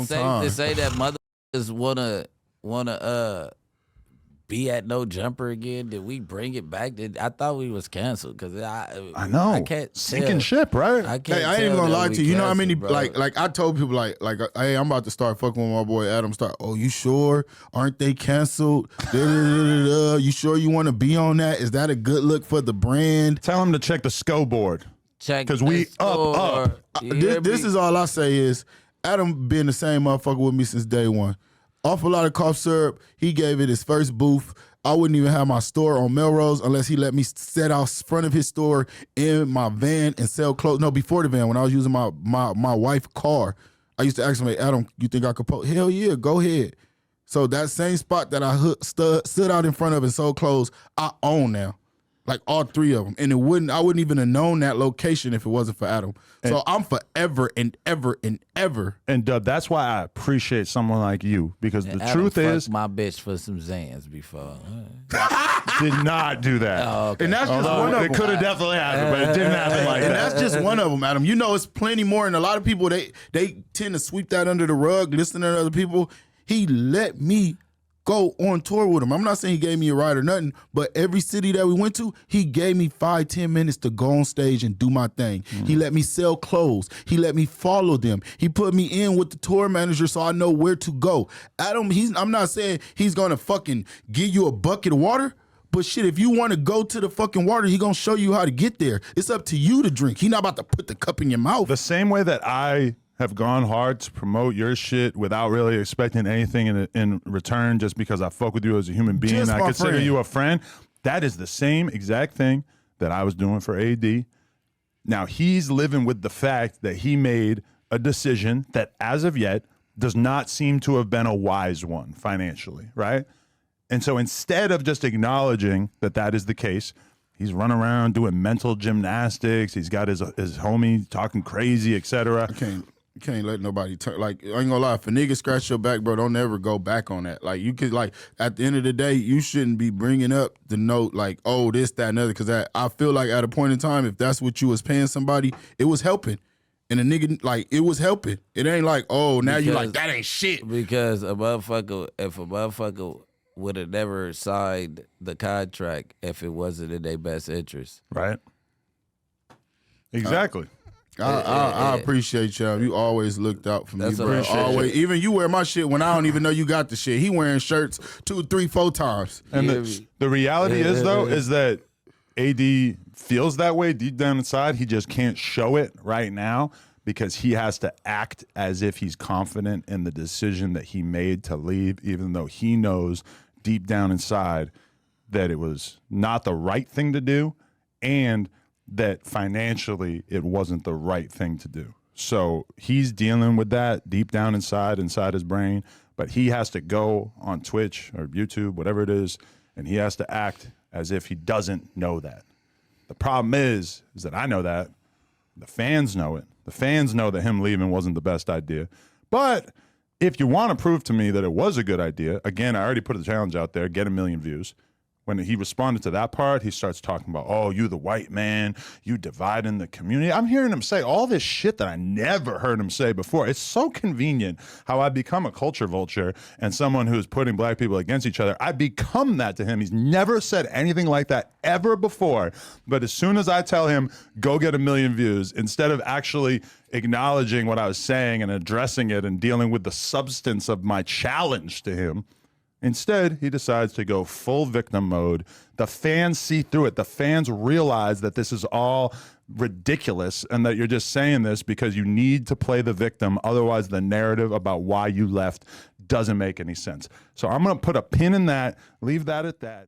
long safe time. to say that motherfuckers wanna be at No Jumper again? Did we bring it back? I thought we was canceled because I know. I can't Sinking tell. ship, right? I can't. Hey, I ain't even tell gonna that lie we to you. You know how many canceled, bro. like I told people like hey, I'm about to start fucking with my boy Adam. Start. Oh, you sure? Aren't they canceled? You sure you want to be on that? Is that a good look for the brand? Tell him to check the SCO board. Check 'Cause the we score. up. You hear This me? is all I say is Adam been the same motherfucker with me since day one. Off a lot of cough syrup, he gave it his first booth. I wouldn't even have my store on Melrose unless he let me set out front of his store in my van and sell clothes. No, before the van, when I was using my wife's car, I used to ask him, hey, Adam, you think I could post? Hell yeah, go ahead. So that same spot that I stood out in front of and sold clothes, I own now. Like all three of them. And I wouldn't even have known that location if it wasn't for Adam. So I'm forever and ever and ever. And Dub, that's why I appreciate someone like you, because the Adam truth fucked is, my bitch for some Zans before. did not do that. Oh, okay. And that's just one Although of it them. could have definitely happened, but it didn't happen like And that. that's just one of them, Adam. You know, it's plenty more. And a lot of people, they tend to sweep that under the rug, listening to other people. He let me go on tour with him. I'm not saying he gave me a ride or nothing, but every city that we went to, he gave me 5-10 minutes to go on stage and do my thing. He let me sell clothes. He let me follow them. He put me in with the tour manager so I know where to go. Adam, I'm not saying he's gonna fucking give you a bucket of water, but shit, if you want to go to the fucking water, he gonna show you how to get there. It's up to you to drink. He not about to put the cup in your mouth. The same way that I have gone hard to promote your shit without really expecting anything in return, just because I fuck with you as a human being, Just I my consider friend. you a friend. That is the same exact thing that I was doing for AD. Now he's living with the fact that he made a decision that as of yet does not seem to have been a wise one financially, right? And so instead of just acknowledging that that is the case, he's running around doing mental gymnastics. He's got his homie talking crazy, etc. You can't let nobody turn. Like, I ain't gonna lie, if a nigga scratch your back, bro, don't ever go back on that. Like, you could, like, at the end of the day, you shouldn't be bringing up the note, like, oh, this, that, and other. Because I feel like at a point in time, if that's what you was paying somebody, it was helping. And a nigga, like, it was helping. It ain't like, oh, now you like, that ain't shit. Because if a motherfucker would have never signed the contract if it wasn't in their best interest. Right? Exactly. I appreciate y'all. You always looked out for me, That's bro. appreciate Always. Even you wear my shit when I don't even know you got the shit. He wearing shirts 2, 3, 4 times. And the reality is, though, is that AD feels that way deep down inside. He just can't show it right now because he has to act as if he's confident in the decision that he made to leave, even though he knows deep down inside that it was not the right thing to do and that financially it wasn't the right thing to do. So he's dealing with that deep down inside his brain, but he has to go on Twitch or YouTube, whatever it is, and he has to act as if he doesn't know that. The problem is that I know that. The fans know it. The fans know that him leaving wasn't the best idea. But if you want to prove to me that it was a good idea, again, I already put the challenge out there, get 1 million views. When he responded to that part, he starts talking about, oh, you the white man, you dividing the community. I'm hearing him say all this shit that I never heard him say before. It's so convenient how I become a culture vulture and someone who's putting black people against each other. I become that to him. He's never said anything like that ever before. But as soon as I tell him, go get 1 million views, instead of actually acknowledging what I was saying and addressing it and dealing with the substance of my challenge to him, instead, he decides to go full victim mode. The fans see through it. The fans realize that this is all ridiculous and that you're just saying this because you need to play the victim. Otherwise, the narrative about why you left doesn't make any sense. So I'm going to put a pin in that, leave that at that.